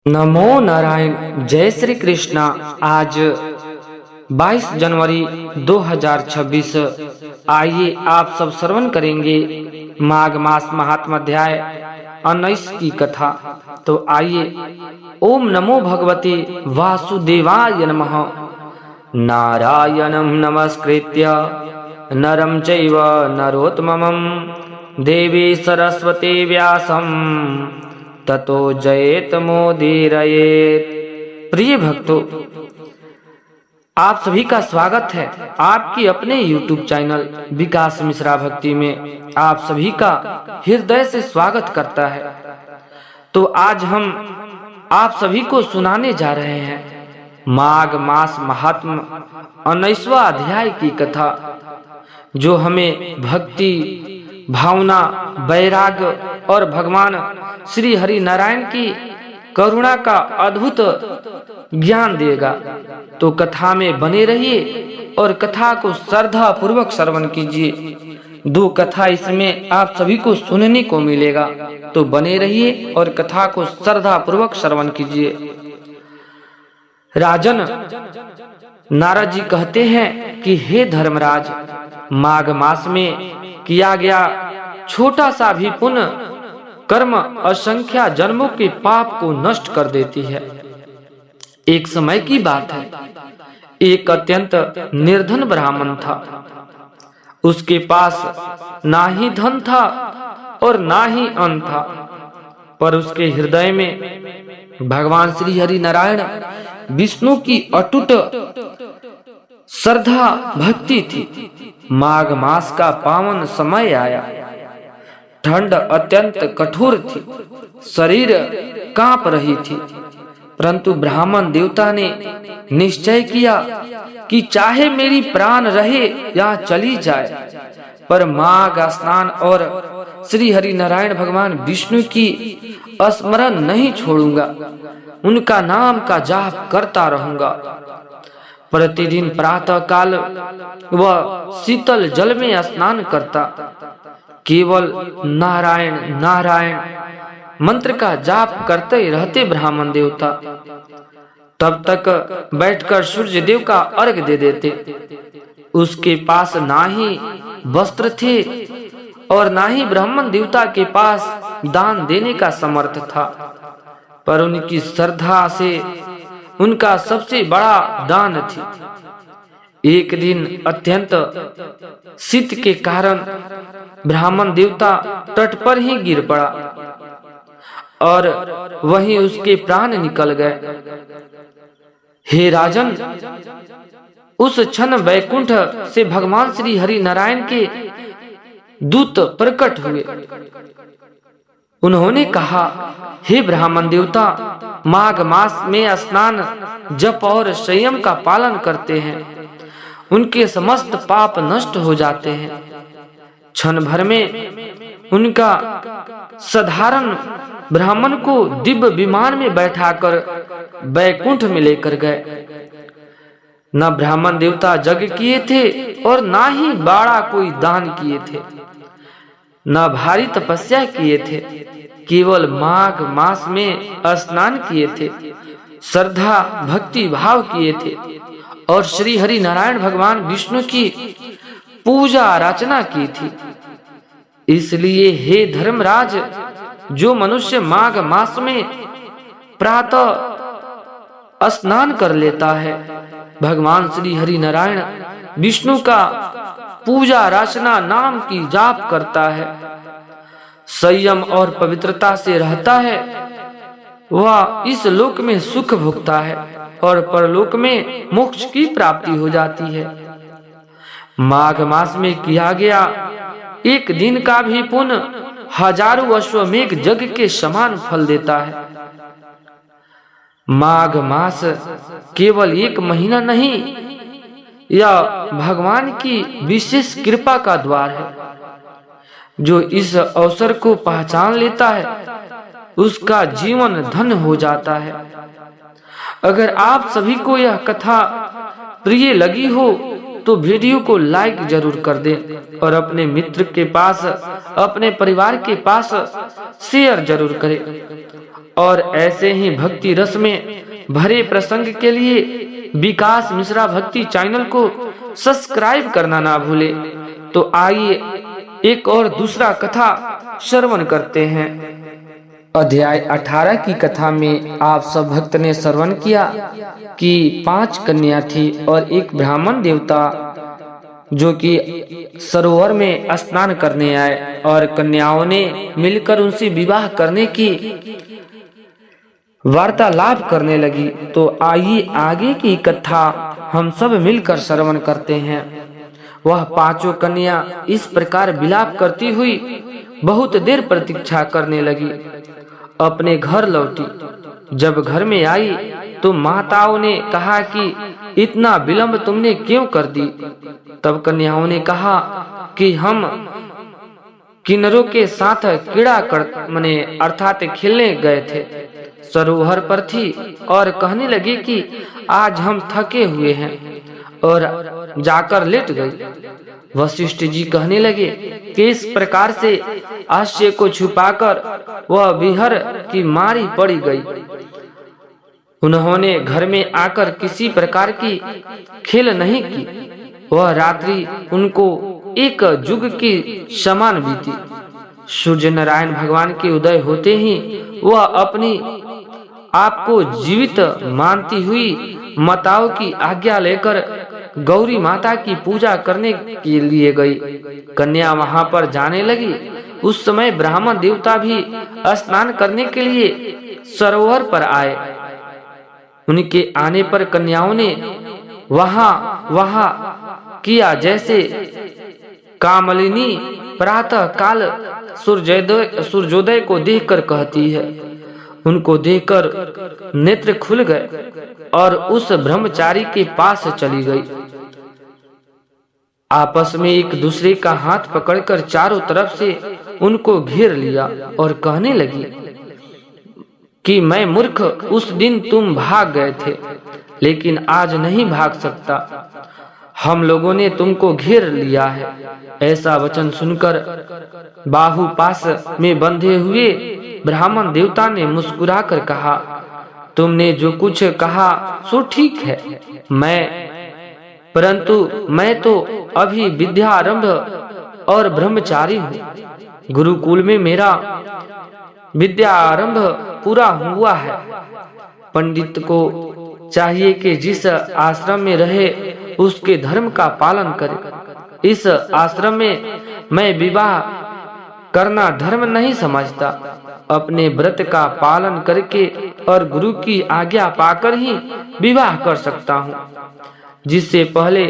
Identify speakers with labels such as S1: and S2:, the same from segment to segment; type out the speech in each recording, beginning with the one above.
S1: नमो नारायण। जय श्री कृष्णा। आज 22 जनवरी 2026। आइए आप सब श्रवण करेंगे माघ मास महात्म अध्याय 19 की कथा। तो आइए। ओम नमो भगवते वासुदेवाय नमः। नारायणं नमस्कृत्य नरं चैव नरोत्तमं देवी सरस्वती व्यासं ततो जयेत मोदीरयेत। प्रिय भक्तों, आप सभी का स्वागत है आपकी अपने YouTube चैनल विकास मिश्रा भक्ति में। आप सभी का हृदय से स्वागत करता है। तो आज हम आप सभी को सुनाने जा रहे हैं माघ मास महात्म 19वां अध्याय की कथा, जो हमें भक्ति, भावना, वैराग्य और भगवान श्री हरि नारायण की करुणा का अद्भुत ज्ञान देगा। तो कथा में बने रहिए और कथा को श्रद्धा पूर्वक श्रवण कीजिए। दो कथा इसमें आप सभी को सुनने को मिलेगा, तो बने रहिए और कथा को श्रद्धा पूर्वक श्रवण कीजिए। राजन नारद जी कहते हैं कि हे धर्मराज, माघ मास में किया गया छोटा सा भी पुण्य कर्म असंख्या जन्मों के पाप को नष्ट कर देती है। एक समय की बात है, एक अत्यंत निर्धन ब्राह्मण था। उसके पास ना ही धन था और ना ही अन्न था, पर उसके हृदय में भगवान श्री हरि नारायण विष्णु की अटूट श्रद्धा भक्ति थी। माघ मास का पावन समय आया। ठंड अत्यंत कठोर थी, शरीर कांप रही थी, परंतु ब्राह्मण देवता ने निश्चय किया कि चाहे मेरी प्राण रहे या चली जाए, पर माघ स्नान और श्री हरि नारायण भगवान विष्णु की स्मरण नहीं छोड़ूंगा। उनका नाम का जाप करता रहूंगा। प्रतिदिन प्रातः काल वह शीतल जल में स्नान करता, केवल नारायण नारायण मंत्र का जाप करते रहते ब्राह्मण देवता। तब तक बैठकर सूर्य देव का अर्घ दे देते। उसके पास ना ही वस्त्र थे और ना ही ब्राह्मण देवता के पास दान देने का समर्थ था, पर उनकी श्रद्धा से उनका सबसे बड़ा दान थी। एक दिन अत्यंत शीत के कारण ब्राह्मण देवता तट पर ही गिर पड़ा और वहीं उसके प्राण निकल गए। हे राजन, उस क्षण वैकुंठ से भगवान श्री हरि नारायण के दूत प्रकट हुए। उन्होंने कहा, हे ब्राह्मण देवता, माघ मास में स्नान, जप और संयम का पालन करते हैं, उनके समस्त पाप नष्ट हो जाते हैं। क्षण भर में उनका साधारण ब्राह्मण को दिव्य विमान में बैठाकर वैकुंठ में लेकर गए। न ब्राह्मण देवता यज्ञ किए थे और ना ही बड़ा कोई दान किए थे, न भारी तपस्या किए थे, केवल माघ मास में स्नान किए थे, श्रद्धा भक्ति भाव किए थे और श्री हरि नारायण भगवान विष्णु की पूजा अर्चना की थी। इसलिए हे धर्मराज, जो मनुष्य माघ मास में प्रातः स्नान कर लेता है, भगवान श्री हरि नारायण विष्णु का पूजा अर्चना नाम की जाप करता है, संयम और पवित्रता से रहता है, वह इस लोक में सुख भोगता है और परलोक में मोक्ष की प्राप्ति हो जाती है। माघ मास में किया गया एक दिन का भी पुण्य हजारों अश्वमेघ यज्ञ के समान फल देता है। माघ मास केवल एक महीना नहीं, यह भगवान की विशेष कृपा का द्वार है। जो इस अवसर को पहचान लेता है, उसका जीवन धन्य हो जाता है। अगर आप सभी को यह कथा प्रिय लगी हो तो वीडियो को लाइक जरूर कर दें और अपने मित्र के पास, अपने परिवार के पास शेयर जरूर करें। और ऐसे ही भक्ति रस में भरे प्रसंग के लिए विकास मिश्रा भक्ति चैनल को सब्सक्राइब करना ना भूले। तो आइए एक और दूसरा कथा श्रवण करते हैं। अध्याय 18 की कथा में आप सब भक्त ने श्रवण किया कि 5 कन्या थी और एक ब्राह्मण देवता जो कि सरोवर में स्नान करने आए और कन्याओं ने मिलकर उनसे विवाह करने की वार्तालाप करने लगी। तो आइए आगे की कथा हम सब मिलकर श्रवण करते हैं। वह 5 कन्या इस प्रकार विलाप करती हुई बहुत देर प्रतीक्षा करने लगी, अपने घर लौटी। जब घर में आई तो माताओं ने कहा कि इतना विलंब तुमने क्यों कर दी? तब कन्याओं ने कहा कि हम किन्नरों के साथ क्रीड़ा मने अर्थात खेलने गए थे, सरोवर पर थी और कहने लगे कि आज हम थके हुए हैं और जाकर लेट गई। वशिष्ठ जी कहने लगे कि इस प्रकार से आश्चर्य को छुपाकर वह विहर की मारी पड़ी गई। उन्होंने घर में आकर किसी प्रकार की खेल नहीं की। वह रात्रि उनको एक जुग की समान बीती। सूर्य नारायण भगवान के उदय होते ही वह अपनी आपको जीवित मानती हुई माताओं की आज्ञा लेकर गौरी माता की पूजा करने के लिए गई। कन्या वहां पर जाने लगी। उस समय ब्राह्मण देवता भी स्नान करने के लिए सरोवर पर आए। उनके आने पर कन्याओं ने वहां किया जैसे कामलिनी प्रातः काल सूर्योदय को देखकर कहती है। उनको देखकर नेत्र खुल गए और उस ब्रह्मचारी के पास चली गई। आपस में एक दूसरे का हाथ पकड़कर चारों तरफ से उनको घेर लिया और कहने लगी कि मैं मूर्ख, उस दिन तुम भाग गए थे लेकिन आज नहीं भाग सकता, हम लोगों ने तुमको घेर लिया है। ऐसा वचन सुनकर बाहु पास में बंधे हुए ब्राह्मण देवता ने मुस्कुराकर कहा, तुमने जो कुछ कहा सो ठीक है, परंतु मैं तो अभी विद्यारंभ और ब्रह्मचारी हूँ। गुरुकुल में मेरा विद्यारंभ पूरा हुआ है। पंडित को चाहिए कि जिस आश्रम में रहे उसके धर्म का पालन करे। इस आश्रम में मैं विवाह करना धर्म नहीं समझता। अपने व्रत का पालन करके और गुरु की आज्ञा पाकर ही विवाह कर सकता हूँ, जिससे पहले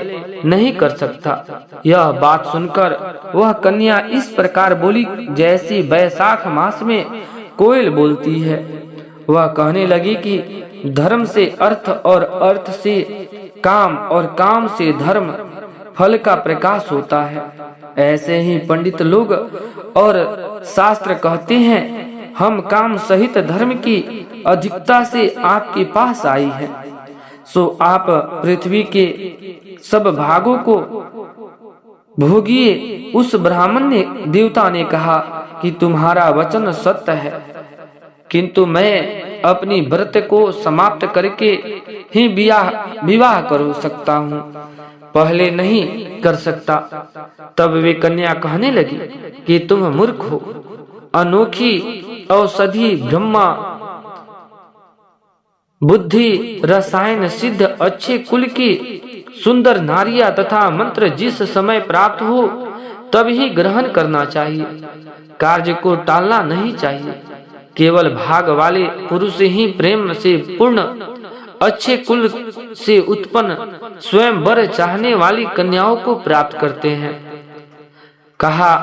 S1: नहीं कर सकता। यह बात सुनकर वह कन्या इस प्रकार बोली जैसी वैशाख मास में कोयल बोलती है। वह कहने लगी कि धर्म से अर्थ और अर्थ से काम और काम से धर्म फल का प्रकाश होता है। ऐसे ही पंडित लोग और शास्त्र कहते हैं, हम काम सहित धर्म की अधिकता से आपके पास आई है, सो आप पृथ्वी के सब भागों को भोगिए। उस ब्राह्मण ने देवता ने कहा कि तुम्हारा वचन सत्य है, किंतु मैं अपनी व्रत को समाप्त करके ही विवाह कर सकता हूँ, पहले नहीं कर सकता। तब वे कन्या कहने लगी कि तुम मूर्ख हो, अनोखी औषधि ब्रह्मा बुद्धि रसायन सिद्ध अच्छे कुल की सुंदर नारियां तथा मंत्र जिस समय प्राप्त हो तब ही ग्रहण करना चाहिए, कार्य को टालना नहीं चाहिए। केवल भाग वाले पुरुष ही प्रेम से पूर्ण अच्छे कुल से उत्पन्न स्वयं वर चाहने वाली कन्याओं को प्राप्त करते हैं। कहा,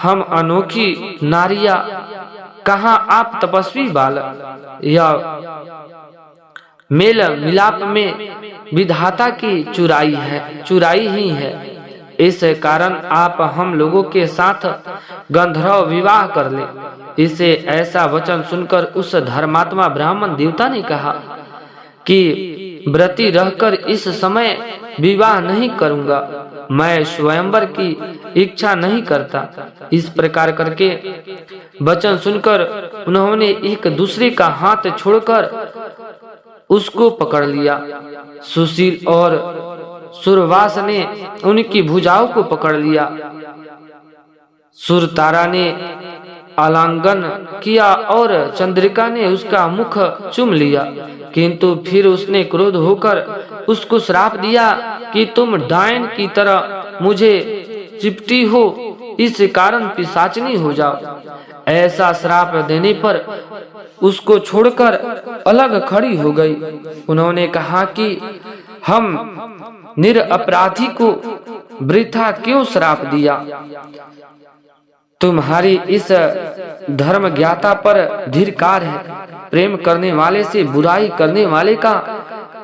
S1: हम अनोखी नारियां, कहा आप तपस्वी बालक। यह मेल मिलाप में विधाता की चुराई ही है। इस कारण आप हम लोगों के साथ गंधर्व विवाह कर ले। इसे ऐसा वचन सुनकर उस धर्मात्मा ब्राह्मण देवता ने कहा कि व्रती रहकर इस समय विवाह नहीं करूंगा, मैं स्वयंवर की इच्छा नहीं करता। इस प्रकार करके वचन सुनकर उन्होंने एक दूसरे का हाथ छोड़कर उसको पकड़ लिया। सुशील और सुरवास ने उनकी भुजाओं को पकड़ लिया। सुरतारा ने आलिंगन किया और चंद्रिका ने उसका मुख चूम लिया, किंतु फिर उसने क्रोध होकर उसको श्राप दिया कि तुम डायन की तरह मुझे चिपटी हो, इस कारण पिशाचनी हो जाओ। ऐसा श्राप देने पर उसको छोड़कर अलग खड़ी हो गई। उन्होंने कहा कि हम निरपराधी को वृथा क्यों श्राप दिया? तुम्हारी इस धर्म ज्ञाता पर धिक्कार है। प्रेम करने वाले से बुराई करने वाले का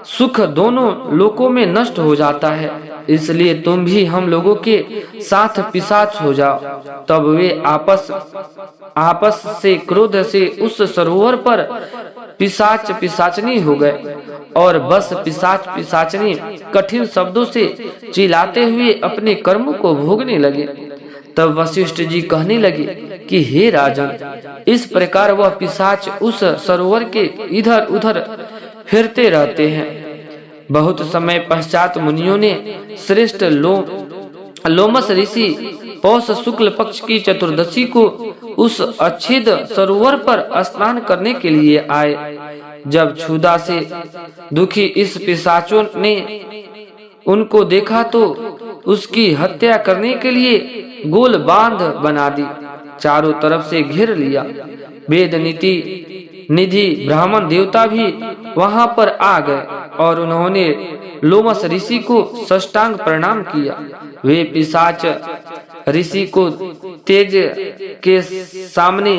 S1: सुख दोनों लोकों में नष्ट हो जाता है, इसलिए तुम भी हम लोगों के साथ पिशाच हो जाओ। तब वे आपस से क्रोध से उस सरोवर पर पिशाच पिशाचनी हो गए और बस पिशाच पिशाचनी कठिन शब्दों से चिल्लाते हुए अपने कर्म को भोगने लगे। तब वशिष्ठ जी कहने लगे कि हे राजन, इस प्रकार वह पिशाच उस सरोवर के इधर उधर फिरते रहते हैं। बहुत समय पश्चात मुनियों ने श्रेष्ठ लोमस ऋषि पौष शुक्ल पक्ष की चतुर्दशी को उस अच्छेद सरोवर पर स्नान करने के लिए आए। जब क्षुधा से दुखी इस पिशाचों ने उनको देखा तो उसकी हत्या करने के लिए गोल बांध बना दी, चारों तरफ से घेर लिया। वेद नीति निधि ब्राह्मण देवता भी वहां पर आ गए और उन्होंने लोमस ऋषि को साष्टांग प्रणाम किया। वे पिशाच ऋषि को तेज के सामने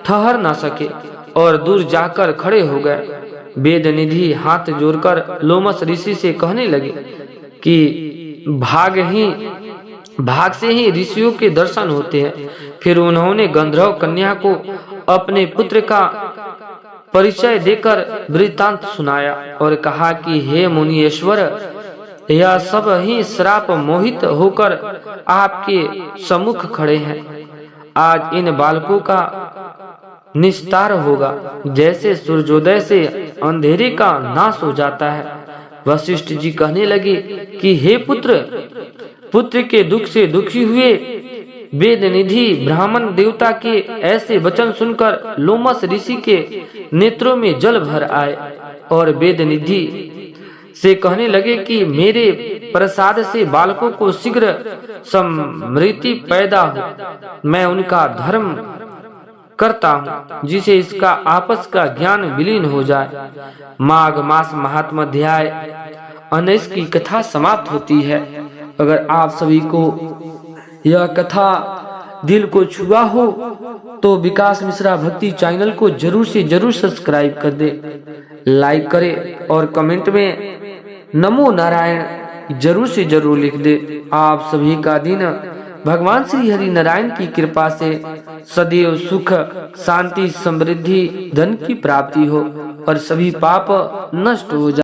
S1: ठहर न सके और दूर जाकर खड़े हो गए। वेद निधि हाथ जोड़कर लोमस ऋषि से कहने लगे कि भाग से ही ऋषियों के दर्शन होते हैं। फिर उन्होंने गंधर्व कन्या को अपने पुत्र का परिचय देकर वृत्तांत सुनाया और कहा कि हे मुनीश्वर, यह सब ही श्राप मोहित होकर आपके सम्मुख खड़े हैं। आज इन बालकों का निस्तार होगा, जैसे सूर्योदय से अंधेरे का नाश हो जाता है। वशिष्ठ जी कहने लगे कि हे पुत्र के दुख से दुखी हुए वेद निधि ब्राह्मण देवता के ऐसे वचन सुनकर लोमस ऋषि के नेत्रों में जल भर आए और वेद निधि से कहने लगे कि मेरे प्रसाद से बालकों को शीघ्र समृद्धि पैदा हो। मैं उनका धर्म करता हूँ, जिसे इसका आपस का ज्ञान विलीन हो जाए। माघ मास महात्मा अध्याय 19 की कथा समाप्त होती है। अगर आप सभी को यह कथा दिल को छुआ हो तो विकास मिश्रा भक्ति चैनल को जरूर से जरूर सब्सक्राइब कर दे, लाइक करे और कमेंट में नमो नारायण जरूर से जरूर लिख दे। आप सभी का दिन भगवान श्री हरि नारायण की कृपा से सदैव सुख शांति समृद्धि धन की प्राप्ति हो और सभी पाप नष्ट हो जाए।